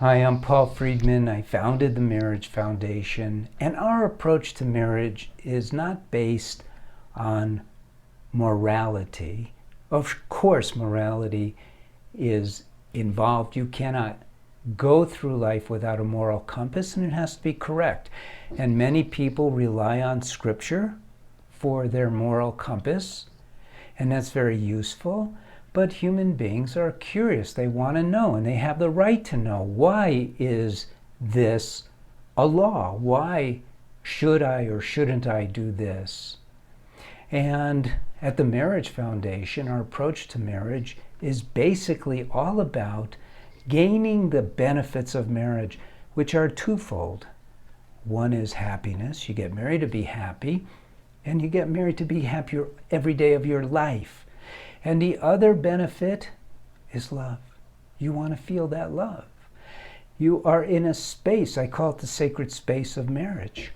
Hi, I'm Paul Friedman. I founded the Marriage Foundation, and our approach to marriage is not based on morality. Of course, morality is involved. You cannot go through life without a moral compass, and it has to be correct. And many people rely on Scripture for their moral compass, and that's very useful. But human beings are curious. They want to know, and they have the right to know. Why is this a law? Why should I or shouldn't I do this? And at the Marriage Foundation, our approach to marriage is basically all about gaining the benefits of marriage, which are twofold. One is happiness. You get married to be happy, and you get married to be happier every day of your life. And the other benefit is love. You want to feel that love. You are in a space, I call it the sacred space of marriage,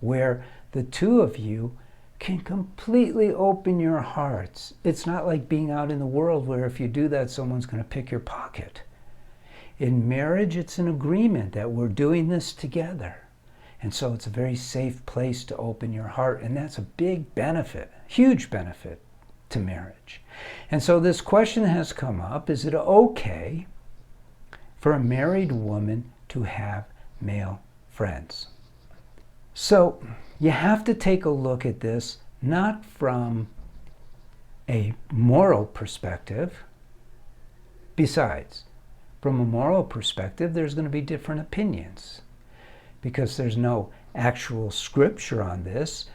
where the two of you can completely open your hearts. It's not like being out in the world where if you do that, someone's going to pick your pocket. In marriage, it's an agreement that we're doing this together. And so it's a very safe place to open your heart. And that's a big benefit, huge benefit to marriage. And so this question has come up: is it okay for a married woman to have male friends? So you have to take a look at this not from a moral perspective. Besides, from a moral perspective, there's going to be different opinions because there's no actual scripture on this.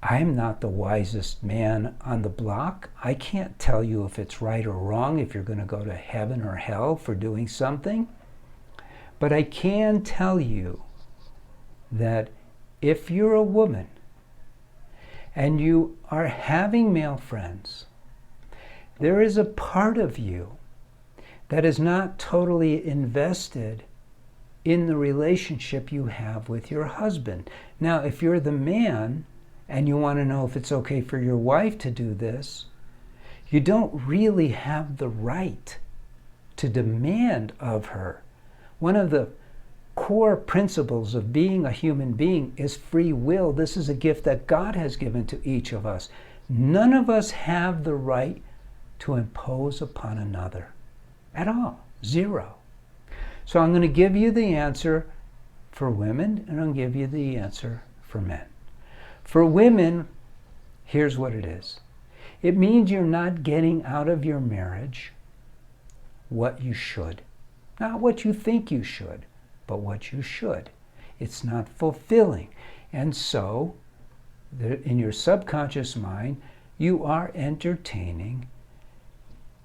I'm not the wisest man on the block. I can't tell you if it's right or wrong, if you're going to go to heaven or hell for doing something. But I can tell you that if you're a woman and you are having male friends, there is a part of you that is not totally invested in the relationship you have with your husband. Now, if you're the man and you want to know if it's okay for your wife to do this, you don't really have the right to demand of her. One of the core principles of being a human being is free will. This is a gift that God has given to each of us. None of us have the right to impose upon another at all. Zero. So I'm going to give you the answer for women, and I'll give you the answer for men. For women, here's what it is. It means you're not getting out of your marriage what you should. Not what you think you should, but what you should. It's not fulfilling. And so, in your subconscious mind, you are entertaining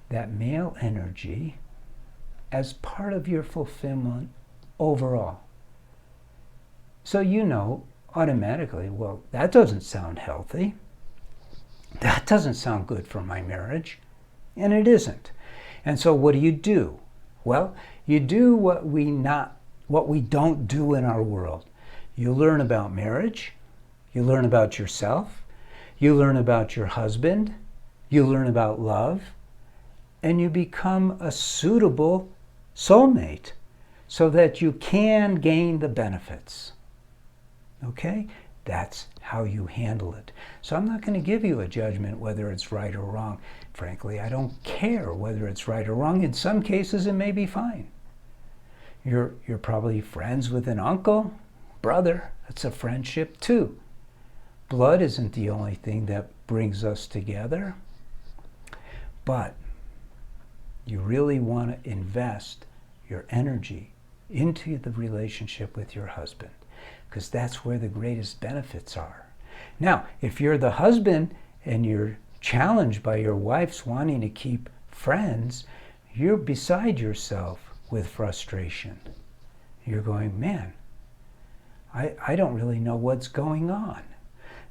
that male energy as part of your fulfillment overall. So you know automatically, well, that doesn't sound healthy. That doesn't sound good for my marriage. And it isn't. And so what do? Well, you do what we don't do in our world. You learn about marriage. You learn about yourself. You learn about your husband. You learn about love. And you become a suitable soulmate so that you can gain the benefits. Okay? That's how you handle it. So I'm not going to give you a judgment whether it's right or wrong. Frankly, I don't care whether it's right or wrong. In some cases, it may be fine. You're probably friends with an uncle, brother. That's a friendship too. Blood isn't the only thing that brings us together. But you really want to invest your energy into the relationship with your husband, because that's where the greatest benefits are. Now, if you're the husband and you're challenged by your wife's wanting to keep friends, you're beside yourself with frustration. You're going, man, I don't really know what's going on.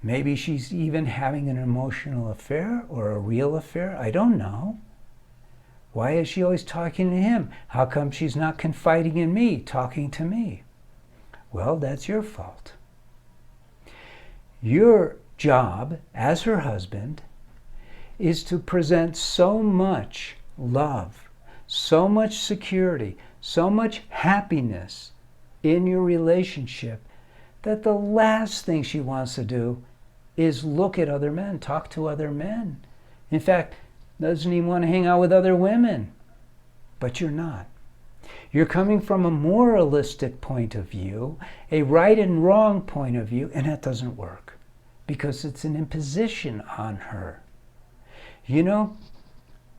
Maybe she's even having an emotional affair or a real affair. I don't know. Why is she always talking to him? How come she's not confiding in me, talking to me? Well, that's your fault. Your job as her husband is to present so much love, so much security, so much happiness in your relationship that the last thing she wants to do is look at other men, talk to other men. In fact, doesn't even want to hang out with other women. But you're not. You're coming from a moralistic point of view, a right and wrong point of view, and that doesn't work because it's an imposition on her. You know,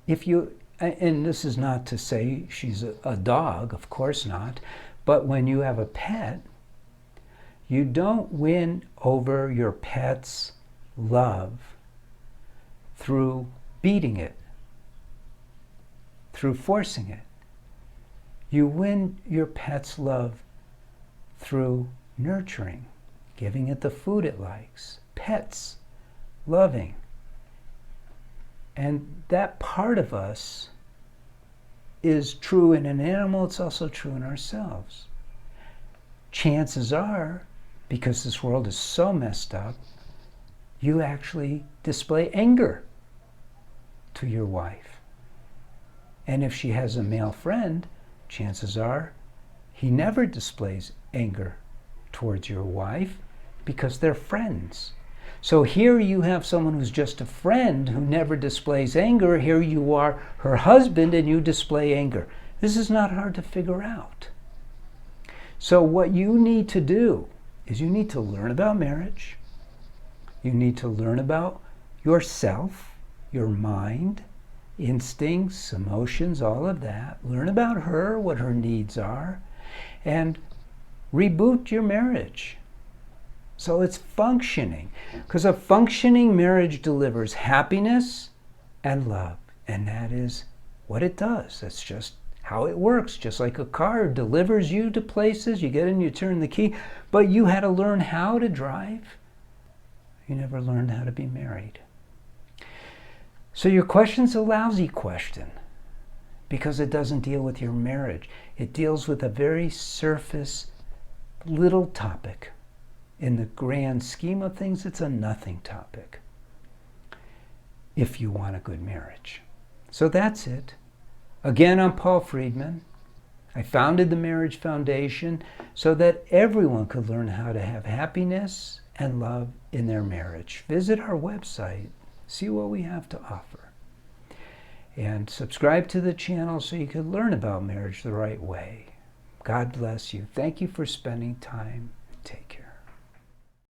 if you, and this is not to say she's a dog, of course not, but when you have a pet, you don't win over your pet's love through beating it, through forcing it. You win your pet's love through nurturing, giving it the food it likes, pets, loving. And that part of us is true in an animal, it's also true in ourselves. Chances are, because this world is so messed up, you actually display anger to your wife. And if she has a male friend, chances are he never displays anger towards your wife because they're friends. So here you have someone who's just a friend who never displays anger. Here you are, her husband, and you display anger. This is not hard to figure out. So what you need to do is you need to learn about marriage. You need to learn about yourself, your mind, instincts, emotions, all of that. Learn about her, what her needs are, and reboot your marriage so it's functioning. Because a functioning marriage delivers happiness and love, and that is what it does. That's just how it works. Just like a car delivers you to places, you get in, you turn the key, but you had to learn how to drive. You never learned how to be married. So your question's a lousy question because it doesn't deal with your marriage. It deals with a very surface little topic. In the grand scheme of things, it's a nothing topic if you want a good marriage. So that's it. Again, I'm Paul Friedman. I founded the Marriage Foundation so that everyone could learn how to have happiness and love in their marriage. Visit our website. See what we have to offer. And subscribe to the channel so you can learn about marriage the right way. God bless you. Thank you for spending time. Take care.